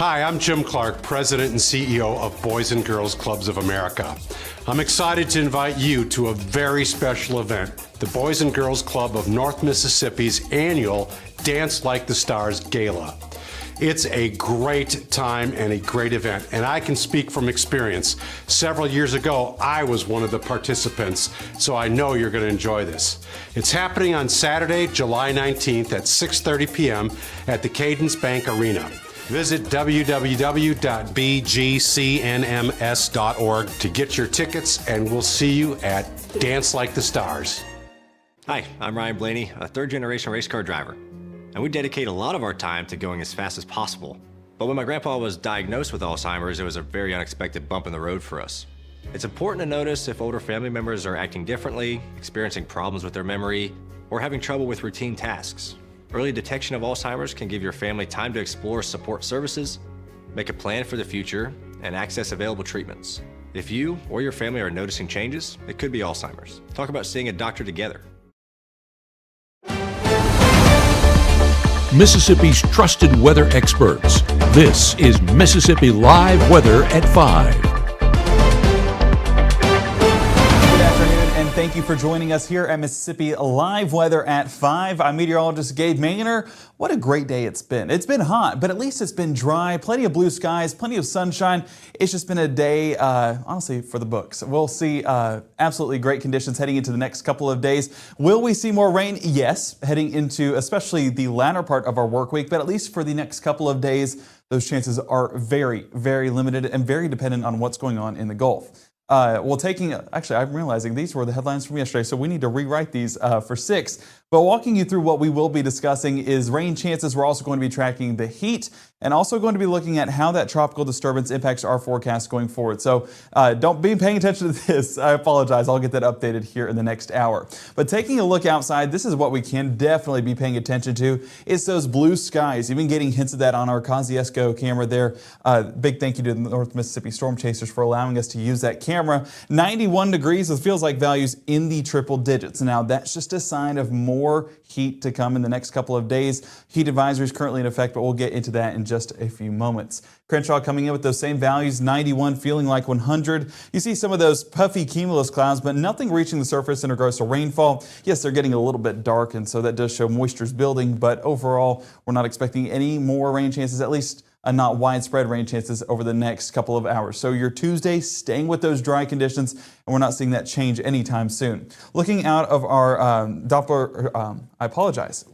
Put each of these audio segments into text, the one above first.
Hi, I'm Jim Clark, President and CEO of Boys and Girls Clubs of America. I'm excited to invite you to a very special event, the Boys and Girls Club of North Mississippi's annual Dance Like the Stars Gala. It's a great time and a great event, and I can speak from experience. Several years ago, I was one of the participants, so I know you're going to enjoy this. It's happening on Saturday, July 19th at 6:30 p.m. at the Cadence Bank Arena. Visit www.bgcnms.org to get your tickets, and we'll see you at Dance Like the Stars. Hi, I'm Ryan Blaney, a third-generation race car driver, and we dedicate a lot of our time to going as fast as possible. But when my grandpa was diagnosed with Alzheimer's, it was a very unexpected bump in the road for us. It's important to notice if older family members are acting differently, experiencing problems with their memory, or having trouble with routine tasks. Early detection of Alzheimer's can give your family time to explore support services, make a plan for the future, and access available treatments. If you or your family are noticing changes, it could be Alzheimer's. Talk about seeing a doctor together. Mississippi's trusted weather experts. This is Mississippi Live Weather at 5. Thank you for joining us here at Mississippi Live Weather at 5. I'm meteorologist Gabe Maynor. What a great day it's been. It's been hot, but at least it's been dry. Plenty of blue skies, plenty of sunshine. It's just been a day, honestly, for the books. We'll see absolutely great conditions heading into the next couple of days. Will we see more rain? Yes, heading into especially the latter part of our work week, but at least for the next couple of days, those chances are very, very limited and very dependent on what's going on in the Gulf. Actually, I'm realizing these were the headlines from yesterday, so we need to rewrite these for 6. But walking you through what we will be discussing is rain chances. We're also going to be tracking the heat and also going to be looking at how that tropical disturbance impacts our forecast going forward. So don't be paying attention to this. I apologize. I'll get that updated here in the next hour. But taking a look outside, this is what we can definitely be paying attention to. It's those blue skies. You've been getting hints of that on our Kosciuszko camera there. Big thank you to the North Mississippi Storm Chasers for allowing us to use that camera. 91 degrees, it feels like values in the triple digits. Now that's just a sign of more heat to come in the next couple of days. Heat advisory is currently in effect, but we'll get into that in just a few moments. Crenshaw coming in with those same values, 91 feeling like 100. You see some of those puffy cumulus clouds, but nothing reaching the surface in regards to rainfall. Yes, they're getting a little bit dark, and so that does show moisture's building, but overall, we're not expecting any more rain chances, at least not widespread rain chances over the next couple of hours. So your Tuesday, staying with those dry conditions, and we're not seeing that change anytime soon. Looking out of our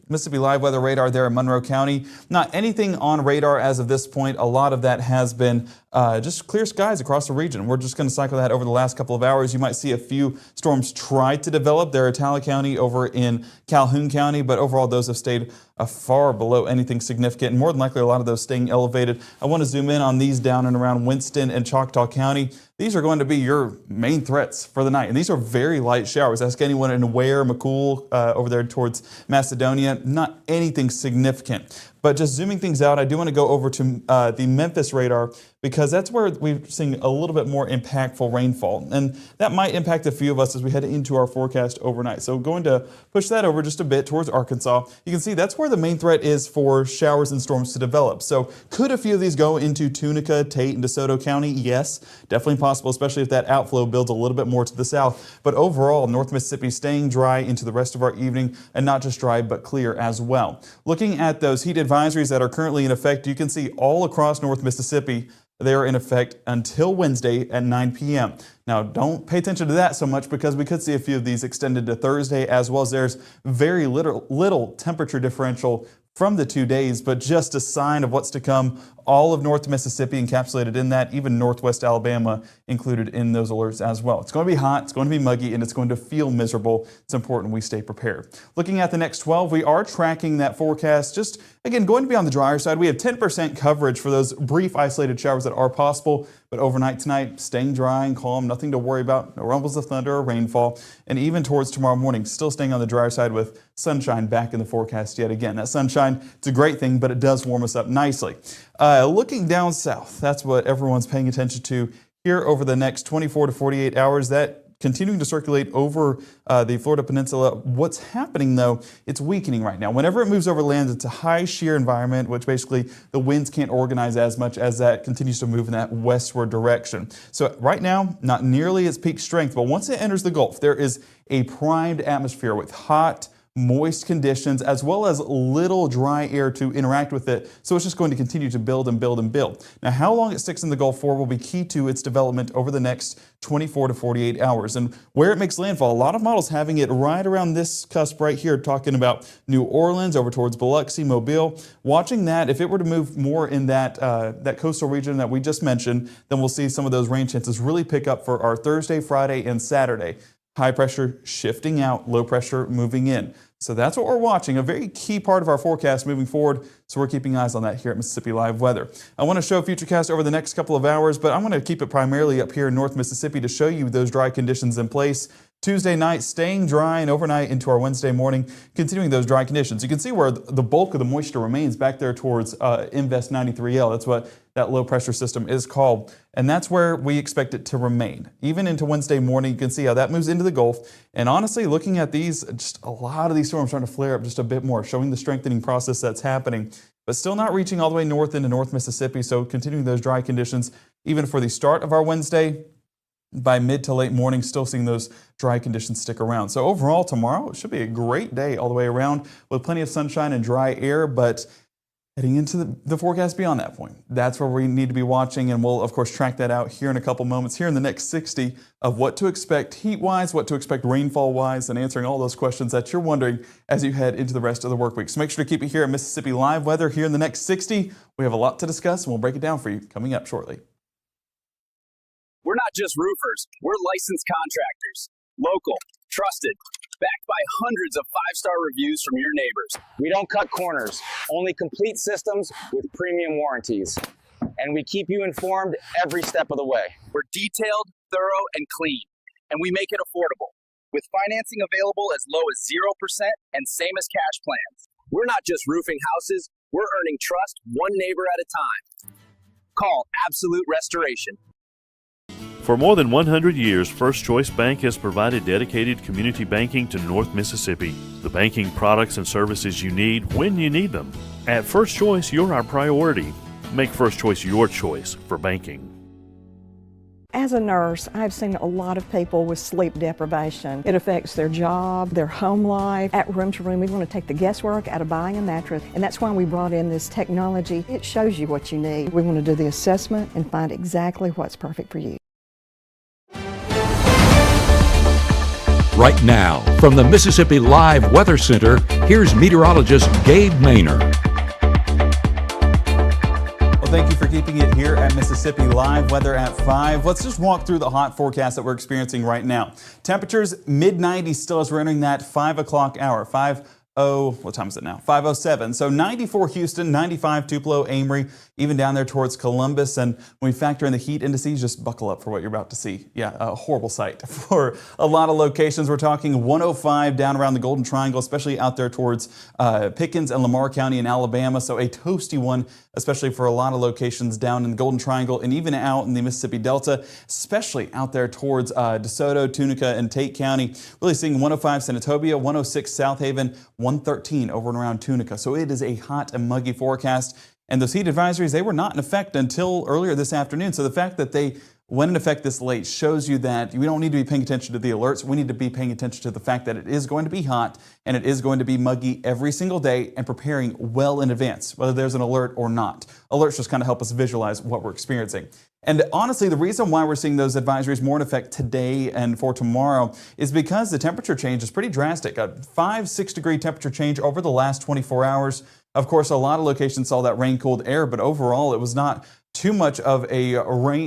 Mississippi Live Weather radar there in Monroe County, not anything on radar as of this point. A lot of that has been just clear skies across the region. We're just going to cycle that over the last couple of hours. You might see a few storms try to develop there at Talla County over in Calhoun County, but overall those have stayed far below anything significant, and more than likely a lot of those staying elevated. I want to zoom in on these down and around Winston and Choctaw County. These are going to be your main threats for the night, and these are very light showers. Ask anyone in Ware, McCool, over there towards Macedonia, not anything significant. But just zooming things out, I do want to go over to the Memphis radar because that's where we're seeing a little bit more impactful rainfall. And that might impact a few of us as we head into our forecast overnight. So going to push that over just a bit towards Arkansas. You can see that's where the main threat is for showers and storms to develop. So could a few of these go into Tunica, Tate, and DeSoto County? Yes, definitely possible, especially if that outflow builds a little bit more to the south. But overall, North Mississippi staying dry into the rest of our evening, and not just dry, but clear as well. Looking at those heat advisories that are currently in effect, you can see all across North Mississippi, they are in effect until Wednesday at 9 p.m. Now, don't pay attention to that so much because we could see a few of these extended to Thursday, as well as there's very little temperature differential from the 2 days, but just a sign of what's to come. All of North Mississippi encapsulated in that, even Northwest Alabama included in those alerts as well. It's going to be hot, it's going to be muggy, and it's going to feel miserable. It's important we stay prepared. Looking at the next 12, we are tracking that forecast. Just, again, going to be on the drier side. We have 10% coverage for those brief isolated showers that are possible, but overnight tonight, staying dry and calm, nothing to worry about, no rumbles of thunder or rainfall, and even towards tomorrow morning, still staying on the drier side with sunshine back in the forecast yet again. That sunshine, it's a great thing, but it does warm us up nicely. Looking down south, that's what everyone's paying attention to here over the next 24 to 48 hours. That continuing to circulate over the Florida Peninsula. What's happening, though, it's weakening right now. Whenever it moves over land, it's a high shear environment, which basically the winds can't organize as much as that continues to move in that westward direction. So right now, not nearly its peak strength, but once it enters the Gulf, there is a primed atmosphere with hot, moist conditions, as well as little dry air to interact with it. So it's just going to continue to build and build and build. Now, how long it sticks in the Gulf for will be key to its development over the next 24 to 48 hours. And where it makes landfall, a lot of models having it right around this cusp right here, talking about New Orleans over towards Biloxi, Mobile. Watching that, if it were to move more in that coastal region that we just mentioned, then we'll see some of those rain chances really pick up for our Thursday, Friday, and Saturday. High pressure shifting out, low pressure moving in. So that's what we're watching, a very key part of our forecast moving forward. So we're keeping eyes on that here at Mississippi Live Weather. I want to show Futurecast over the next couple of hours, but I'm going to keep it primarily up here in North Mississippi to show you those dry conditions in place. Tuesday night staying dry, and overnight into our Wednesday morning, continuing those dry conditions. You can see where the bulk of the moisture remains back there towards Invest 93L. That's what that low pressure system is called. And that's where we expect it to remain. Even into Wednesday morning, you can see how that moves into the Gulf. And honestly, looking at these, just a lot of these storms starting to flare up just a bit more, showing the strengthening process that's happening, but still not reaching all the way north into North Mississippi. So continuing those dry conditions, even for the start of our Wednesday. By mid to late morning, still seeing those dry conditions stick around. So overall, tomorrow, it should be a great day all the way around with plenty of sunshine and dry air, but heading into the forecast beyond that point, that's where we need to be watching, and we'll, of course, track that out here in a couple moments, here in the next 60, of what to expect heat-wise, what to expect rainfall-wise, and answering all those questions that you're wondering as you head into the rest of the work week. So make sure to keep it here at Mississippi Live Weather here in the next 60. We have a lot to discuss, and we'll break it down for you coming up shortly. We're not just roofers, we're licensed contractors. Local, trusted, backed by hundreds of five-star reviews from your neighbors. We don't cut corners, only complete systems with premium warranties. And we keep you informed every step of the way. We're detailed, thorough, and clean. And we make it affordable, with financing available as low as 0% and same as cash plans. We're not just roofing houses, we're earning trust one neighbor at a time. Call Absolute Restoration. For more than 100 years, First Choice Bank has provided dedicated community banking to North Mississippi. The banking products and services you need when you need them. At First Choice, you're our priority. Make First Choice your choice for banking. As a nurse, I've seen a lot of people with sleep deprivation. It affects their job, their home life. At Room to Room, we want to take the guesswork out of buying a mattress, and that's why we brought in this technology. It shows you what you need. We want to do the assessment and find exactly what's perfect for you. Right now, from the Mississippi Live Weather Center, here's meteorologist Gabe Maynor. Well, thank you for keeping it here at Mississippi Live Weather at 5. Let's just walk through the hot forecast that we're experiencing right now. Temperatures mid-90s still as we're entering that 5 o'clock hour. What time is it now? 5:07. So 94 Houston, 95 Tupelo, Amory, even down there towards Columbus. And when we factor in the heat indices, just buckle up for what you're about to see. Yeah, a horrible sight for a lot of locations. We're talking 105 down around the Golden Triangle, especially out there towards Pickens and Lamar County in Alabama. So a toasty one, especially for a lot of locations down in the Golden Triangle and even out in the Mississippi Delta, especially out there towards DeSoto, Tunica, and Tate County. Really seeing 105 Senatobia, 106 South Haven, 113 over and around Tunica. So it is a hot and muggy forecast. And those heat advisories, they were not in effect until earlier this afternoon. So the fact that they went in effect this late shows you that we don't need to be paying attention to the alerts. We need to be paying attention to the fact that it is going to be hot and it is going to be muggy every single day, and preparing well in advance, whether there's an alert or not. Alerts just kind of help us visualize what we're experiencing. And honestly, the reason why we're seeing those advisories more in effect today and for tomorrow is because the temperature change is pretty drastic. A 5-6 degree temperature change over the last 24 hours. Of course, a lot of locations saw that rain-cooled air, but overall it was not too much of a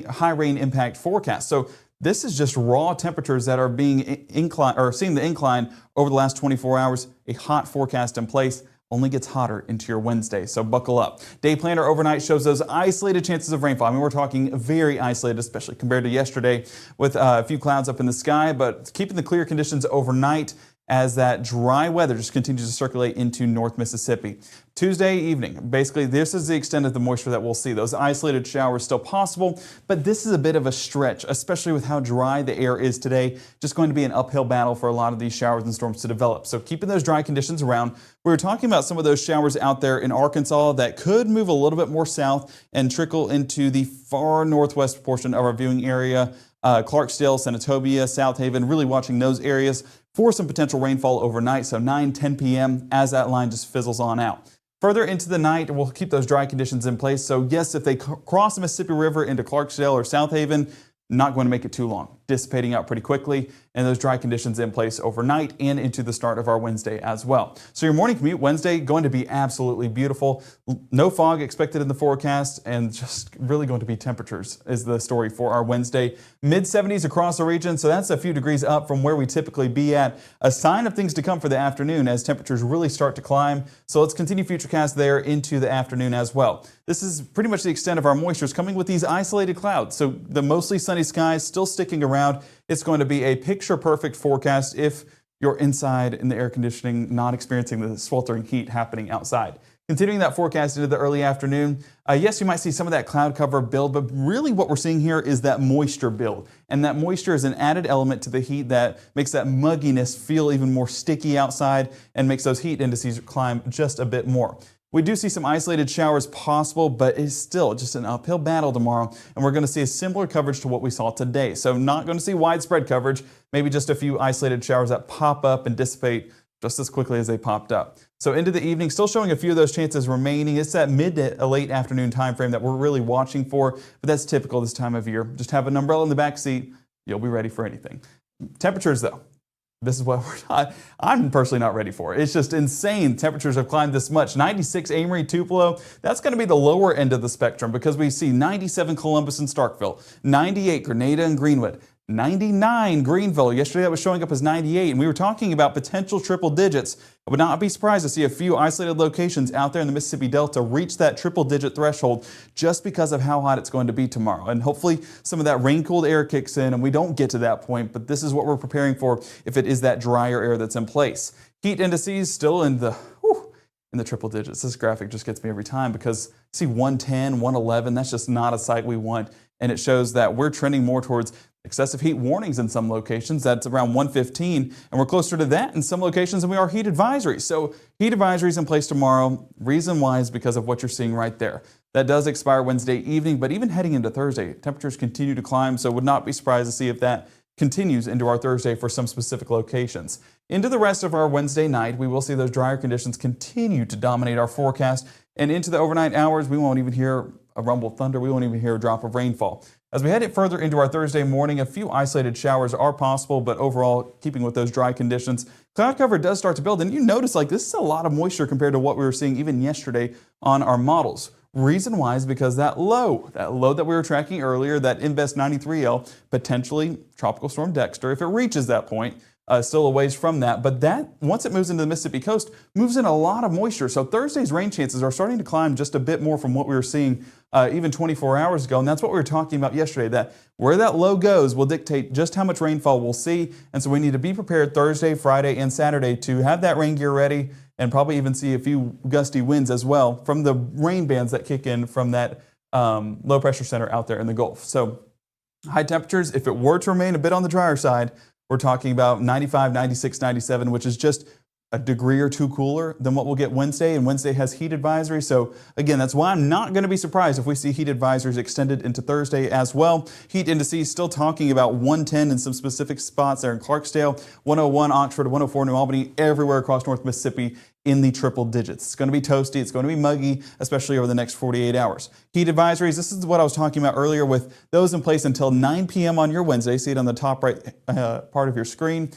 high rain impact forecast. So this is just raw temperatures that are being seeing the incline over the last 24 hours. A hot forecast in place. Only gets hotter into your Wednesday, so buckle up. Day planner overnight shows those isolated chances of rainfall. I mean, we're talking very isolated, especially compared to yesterday with a few clouds up in the sky, but keeping the clear conditions overnight. as that dry weather just continues to circulate into North Mississippi. Tuesday evening, basically this is the extent of the moisture that we'll see. Those isolated showers still possible, but this is a bit of a stretch, especially with how dry the air is today. Just going to be an uphill battle for a lot of these showers and storms to develop. So keeping those dry conditions around. We were talking about some of those showers out there in Arkansas that could move a little bit more south and trickle into the far northwest portion of our viewing area. Clarksdale, Senatobia, South Haven, really watching those areas for some potential rainfall overnight. So 9-10 p.m. as that line just fizzles on out. Further into the night, we'll keep those dry conditions in place. So yes, if they cross the Mississippi River into Clarksdale or South Haven, not going to make it too long, dissipating out pretty quickly, and those dry conditions in place overnight and into the start of our Wednesday as well. So your morning commute Wednesday going to be absolutely beautiful. No fog expected in the forecast, and just really going to be temperatures is the story for our Wednesday. Mid-70s across the region, so that's a few degrees up from where we typically be at. A sign of things to come for the afternoon as temperatures really start to climb. So let's continue futurecast there into the afternoon as well. This is pretty much the extent of our moistures coming with these isolated clouds. So the mostly sunny skies still sticking around. It's going to be a picture-perfect forecast if you're inside in the air conditioning, not experiencing the sweltering heat happening outside. Continuing that forecast into the early afternoon, yes, you might see some of that cloud cover build, but really what we're seeing here is that moisture build. And that moisture is an added element to the heat that makes that mugginess feel even more sticky outside and makes those heat indices climb just a bit more. We do see some isolated showers possible, but it's still just an uphill battle tomorrow, and we're going to see a similar coverage to what we saw today. So not going to see widespread coverage, maybe just a few isolated showers that pop up and dissipate just as quickly as they popped up. So into the evening, still showing a few of those chances remaining. It's that mid to late afternoon time frame that we're really watching for, but that's typical this time of year. Just have an umbrella in the back seat. You'll be ready for anything. Temperatures, though. This is what I'm personally not ready for. It's just insane. Temperatures have climbed this much. 96 Amory, Tupelo, that's going to be the lower end of the spectrum because we see 97 Columbus and Starkville, 98 Grenada and Greenwood, 99 Greenville. Yesterday that was showing up as 98, and we were talking about potential triple digits. I would not be surprised to see a few isolated locations out there in the Mississippi Delta reach that triple digit threshold just because of how hot it's going to be tomorrow. And hopefully some of that rain-cooled air kicks in and we don't get to that point, but this is what we're preparing for if it is that drier air that's in place. Heat indices still in the triple digits. This graphic just gets me every time because see 110, 111, that's just not a sight we want. And it shows that we're trending more towards excessive heat warnings in some locations. That's around 115, and we're closer to that in some locations than we are heat advisories. So heat advisories in place tomorrow. Reason why is because of what you're seeing right there. That does expire Wednesday evening, but even heading into Thursday, temperatures continue to climb, so would not be surprised to see if that continues into our Thursday for some specific locations. Into the rest of our Wednesday night, we will see those drier conditions continue to dominate our forecast, and into the overnight hours, we won't even hear a rumble of thunder. We won't even hear a drop of rainfall. As we head it further into our Thursday morning, a few isolated showers are possible, but overall, keeping with those dry conditions, cloud cover does start to build, and you notice like this is a lot of moisture compared to what we were seeing even yesterday on our models. Reason why is because that low that we were tracking earlier, that Invest 93L, potentially Tropical Storm Dexter, if it reaches that point, still a ways from that, but that, once it moves into the Mississippi coast, moves in a lot of moisture. So Thursday's rain chances are starting to climb just a bit more from what we were seeing even 24 hours ago. And that's what we were talking about yesterday, that where that low goes will dictate just how much rainfall we'll see. And so we need to be prepared Thursday, Friday, and Saturday to have that rain gear ready and probably even see a few gusty winds as well from the rain bands that kick in from that low pressure center out there in the Gulf. So high temperatures, if it were to remain a bit on the drier side, we're talking about 95, 96, 97, which is just a degree or two cooler than what we'll get Wednesday, and Wednesday has heat advisory. So again, that's why I'm not going to be surprised if we see heat advisories extended into Thursday as well. Heat indices still talking about 110 in some specific spots there in Clarksdale, 101 Oxford, 104 New Albany, everywhere across North Mississippi in the triple digits. It's going to be toasty, it's going to be muggy, especially over the next 48 hours. Heat advisories, this is what I was talking about earlier with those in place until 9 p.m. on your Wednesday. See it on the top right part of your screen.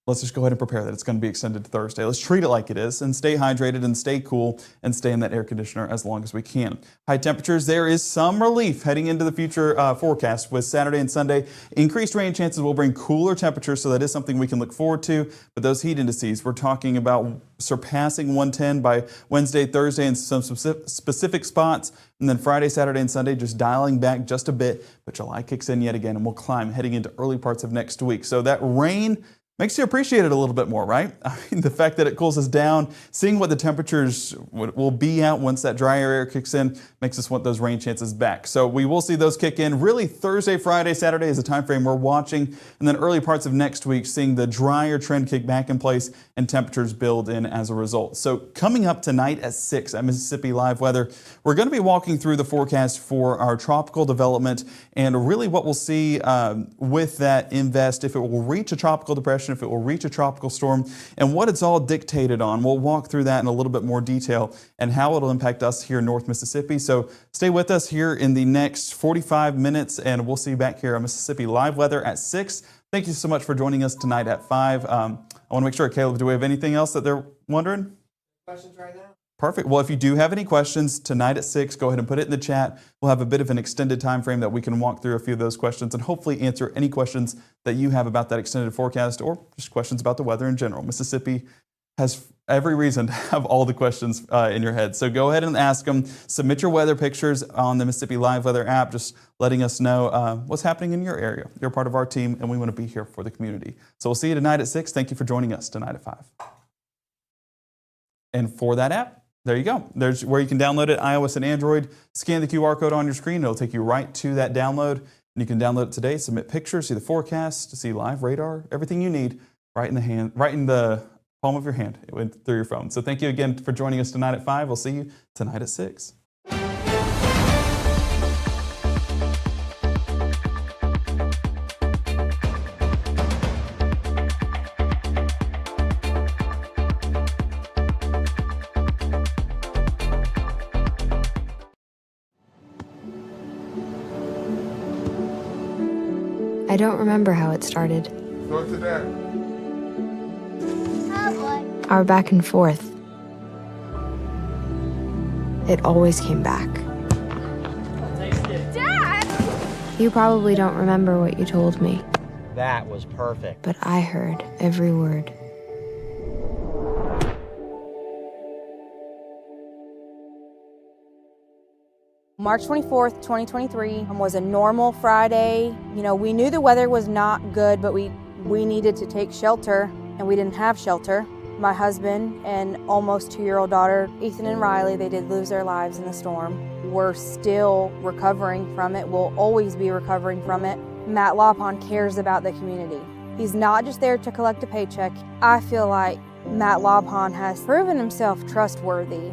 Let's just go ahead and prepare that it's going to be extended to Thursday. Let's treat it like it is and stay hydrated and stay cool and stay in that air conditioner as long as we can. High temperatures, there is some relief heading into the future forecast with Saturday and Sunday. Increased rain chances will bring cooler temperatures, so that is something we can look forward to. But those heat indices, we're talking about surpassing 110 by Wednesday, Thursday in some specific spots. And then Friday, Saturday, and Sunday just dialing back just a bit. But July kicks in yet again and we'll climb heading into early parts of next week. So that rain Makes you appreciate it a little bit more, right? I mean, the fact that it cools us down, seeing what the temperatures will be at once that drier air kicks in, makes us want those rain chances back. So we will see those kick in. Really, Thursday, Friday, Saturday is the time frame we're watching, and then early parts of next week, seeing the drier trend kick back in place and temperatures build in as a result. So coming up tonight at 6 at Mississippi Live Weather, we're going to be walking through the forecast for our tropical development and really what we'll see with that invest, if it will reach a tropical depression, if it will reach a tropical storm, and what it's all dictated on. We'll walk through that in a little bit more detail and how it'll impact us here in North Mississippi. So stay with us here in the next 45 minutes, and we'll see you back here on Mississippi Live Weather at 6. Thank you so much for joining us tonight at 5. I want to make sure, Caleb, do we have anything else that they're wondering? Questions right now? Perfect. Well, if you do have any questions tonight at 6, go ahead and put it in the chat. We'll have a bit of an extended time frame that we can walk through a few of those questions and hopefully answer any questions that you have about that extended forecast or just questions about the weather in general. Mississippi has every reason to have all the questions in your head. So go ahead and ask them. Submit your weather pictures on the Mississippi Live Weather app, just letting us know what's happening in your area. You're part of our team, and we want to be here for the community. So we'll see you tonight at 6. Thank you for joining us tonight at 5. And for that app, there you go. There's where you can download it, iOS and Android. Scan the QR code on your screen. It'll take you right to that download. And you can download it today, submit pictures, see the forecast, see live radar, everything you need right in the palm of your hand. It went through your phone. So thank you again for joining us tonight at 5. We'll see you tonight at 6. I don't remember how it started. Go to that. Our back and forth. It always came back. Dad! You probably don't remember what you told me, That was perfect. but I heard every word. March 24th, 2023 was a normal Friday. You know, we knew the weather was not good, but we needed to take shelter, and we didn't have shelter. My husband and almost 2-year-old daughter, Ethan and Riley, they did lose their lives in the storm. We're still recovering from it. We'll always be recovering from it. Matt Lawpon cares about the community. He's not just there to collect a paycheck. I feel like Matt Lawpon has proven himself trustworthy.